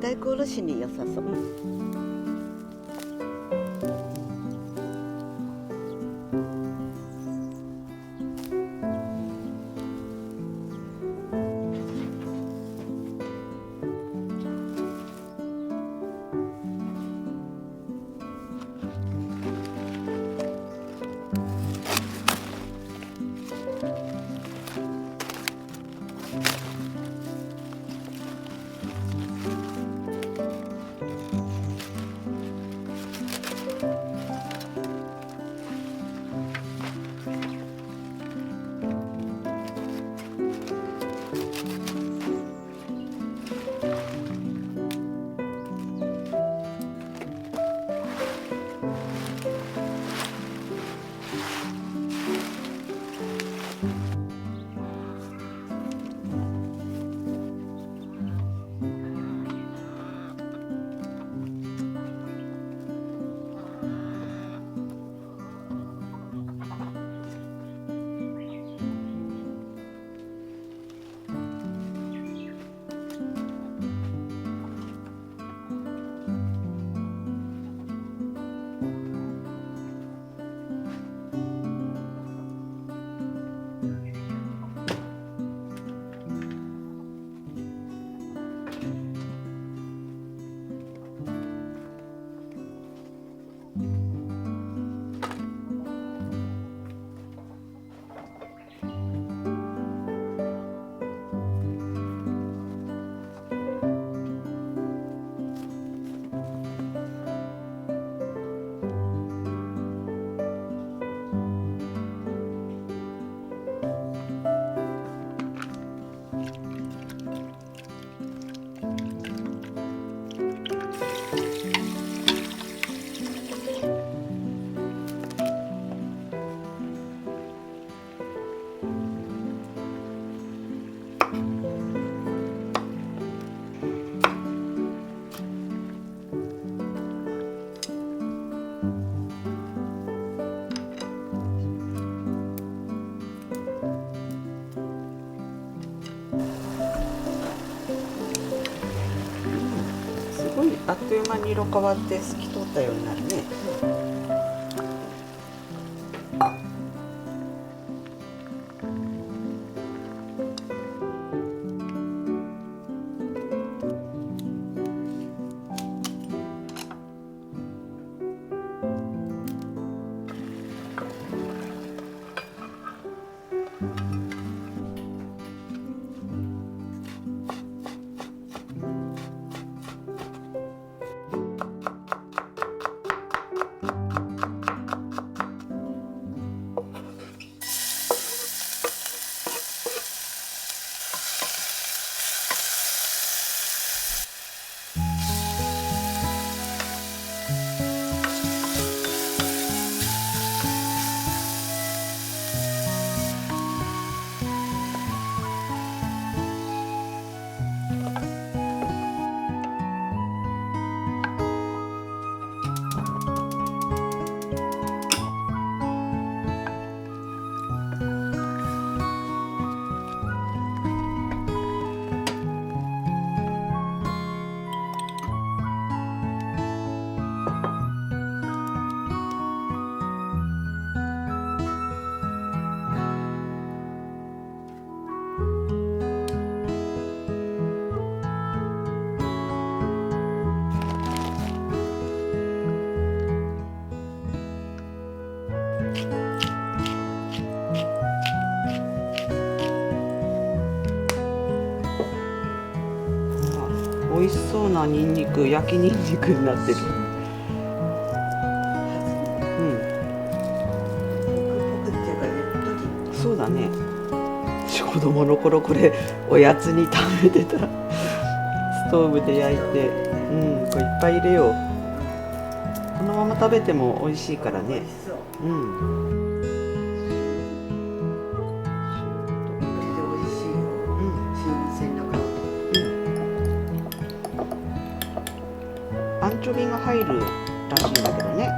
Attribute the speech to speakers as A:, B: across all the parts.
A: 大根おろしに良さそう。すごいあっという間に色変わって透き通ったようになるね。美味しそうなニンニク、焼きニンニクになってる。そうだね。子供の頃これおやつに食べてた。ストーブで焼いて、これいっぱい入れよう。このまま食べても美味しいからね。アンチョビが入るらしいんだけどね、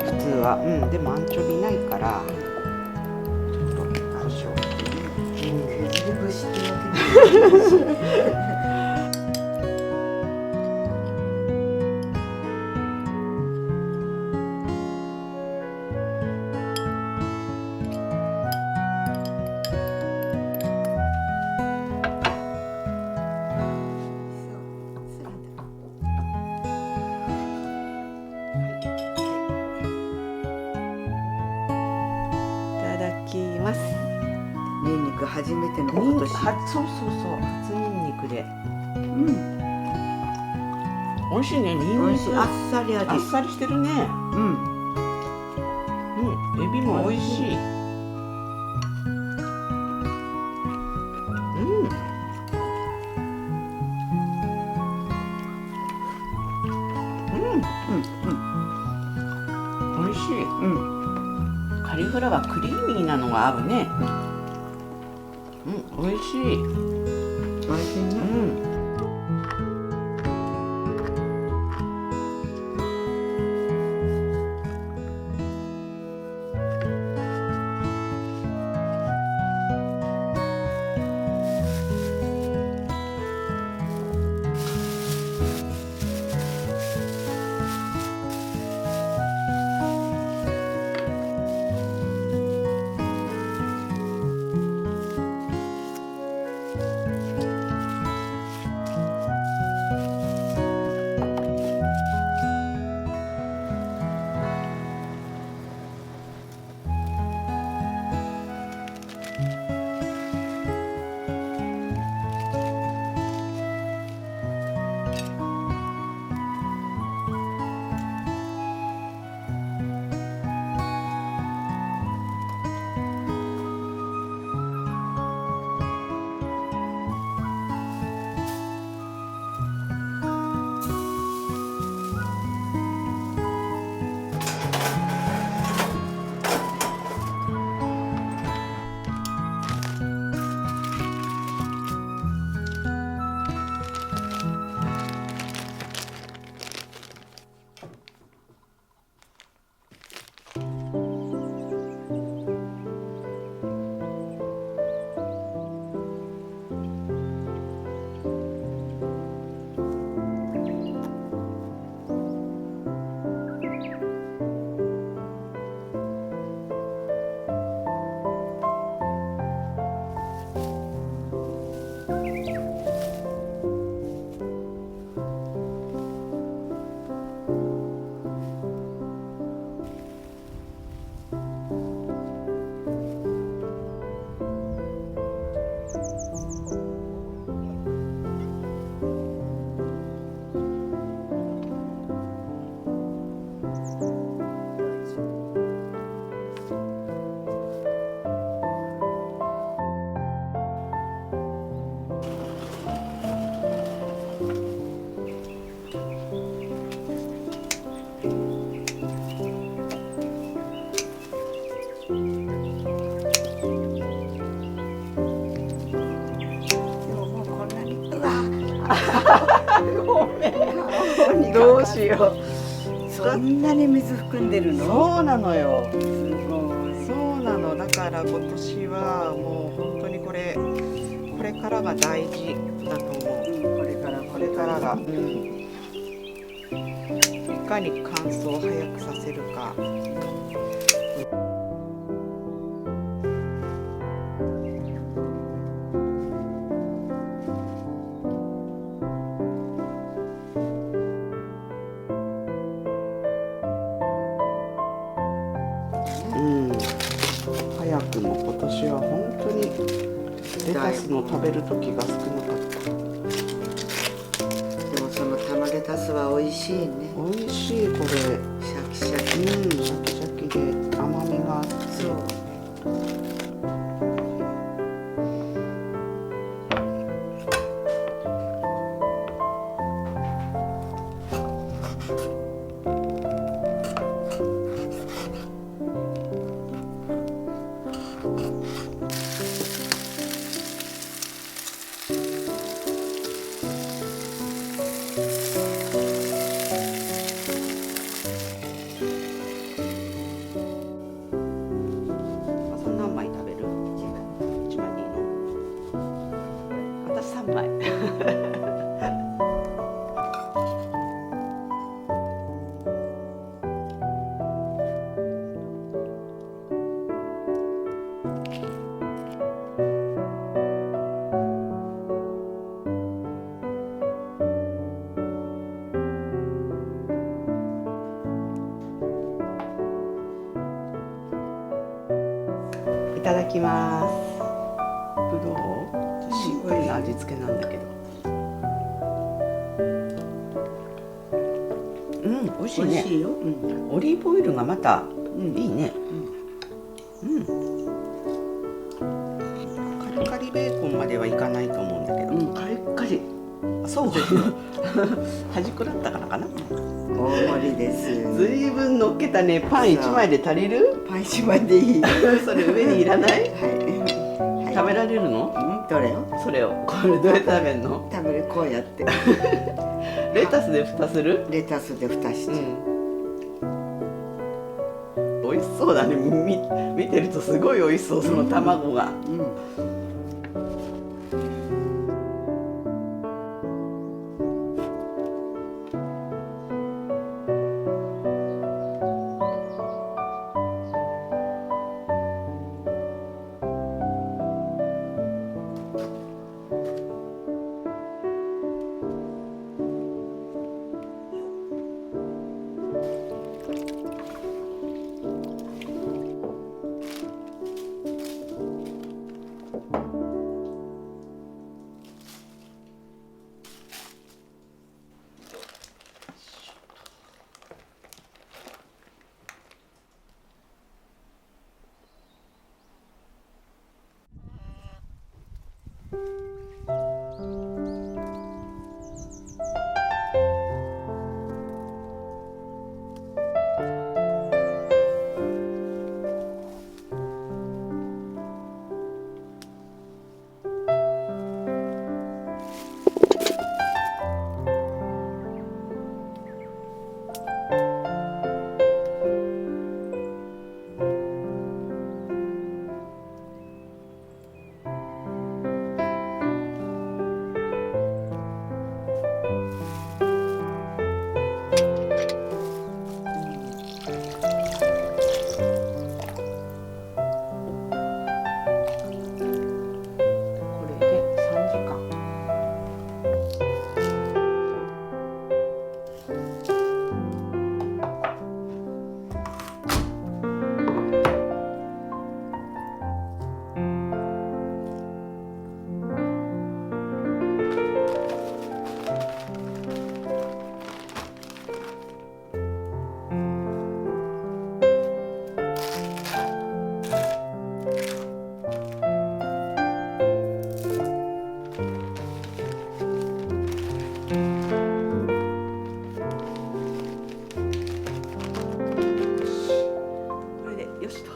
A: 普通は、でもアンチョビないからちょっと胡椒削り節ってわけます。
B: ニンニク初めての今年。
A: そうそうそう、初ニンニクで。
B: うん。
A: 美味しいね、ニンニク。
B: 美味しい。あっさり味。
A: あっさりしてるね。
B: うん。
A: エビも美味しい。美味しい。カリフラワークリーミーなのが合うね。美味しい。
B: 美味しいね。
A: ごめん。どうしよう。
B: そんなに水含んでるの？
A: そうなのよ。
B: すごい。
A: そうなの。だから今年はもう本当にこれからが大事だと思う。これからが。いかに乾燥を早くさせるか。早くも今年は本当にレタスの食べる時が少なかった。
B: でもその玉レタスは美味しいね。
A: 美味しいこれ。
B: シャキシャキ。
A: シャキシャキで甘みがあって。
B: そう。
A: いただきます。どう？シンプルな味付けなんだけど。うん、美味しいね。
B: 美味しいよ。うん。
A: オリーブオイルがまた
B: うん
A: いいね。うん。カリカリベーコンまではいかないと思うんだけど。
B: うん、カリッカリ。
A: あ、そうですよ。端くらったからかな。
B: 大盛りです。
A: ずいぶん乗っけたね。パン1枚で足りる？
B: パン一枚でいい。
A: それ上にいらない？
B: はい。
A: 食べられるの？
B: うん、どれを？
A: それを。これどうやって食べるの？
B: 食べるこうやって。
A: レタスで蓋する？
B: レタスで蓋しちゃう。
A: 美味しそうだね。見てるとすごい美味しそう、その卵が。
B: うん。
A: これで3時間。これでよしと。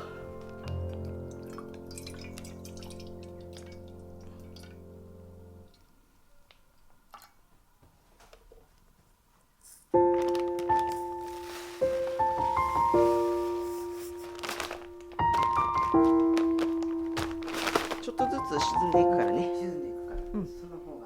A: ちょっとずつ沈んでいくからね。
B: 沈んでいくから。
A: うん
B: その方が。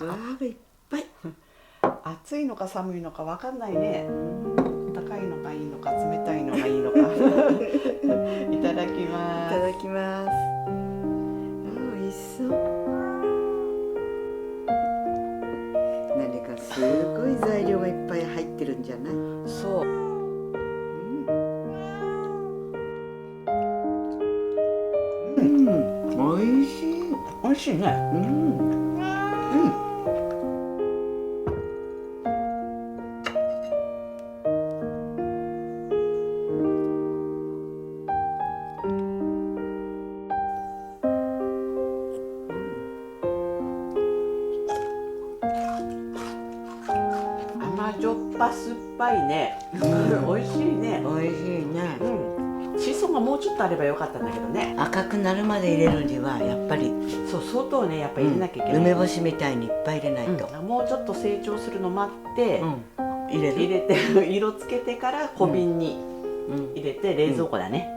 B: わあいっぱい。
A: 暑いのか寒いのかわかんないね。高いのがいいのか冷たいのがいいのか。いただき
B: い
A: ます。
B: ただきます。美味しそう。何かすごい材料がいっぱい入ってるんじゃない？
A: そう。
B: 美味しい。
A: 美味しいね。甘じょっぱ酸っぱいね。美味しいね。
B: 美味しいね。
A: しそがもうちょっとあればよかったんだけどね。
B: 赤くなるまで入れるにはやっぱり
A: そう、相当ね、やっぱ入れなきゃいけない。
B: 梅干しみたいにいっぱい入れないと。
A: もうちょっと成長するの待って、
B: 入れる。
A: 入れて色つけてから小瓶に入れて冷蔵庫だね。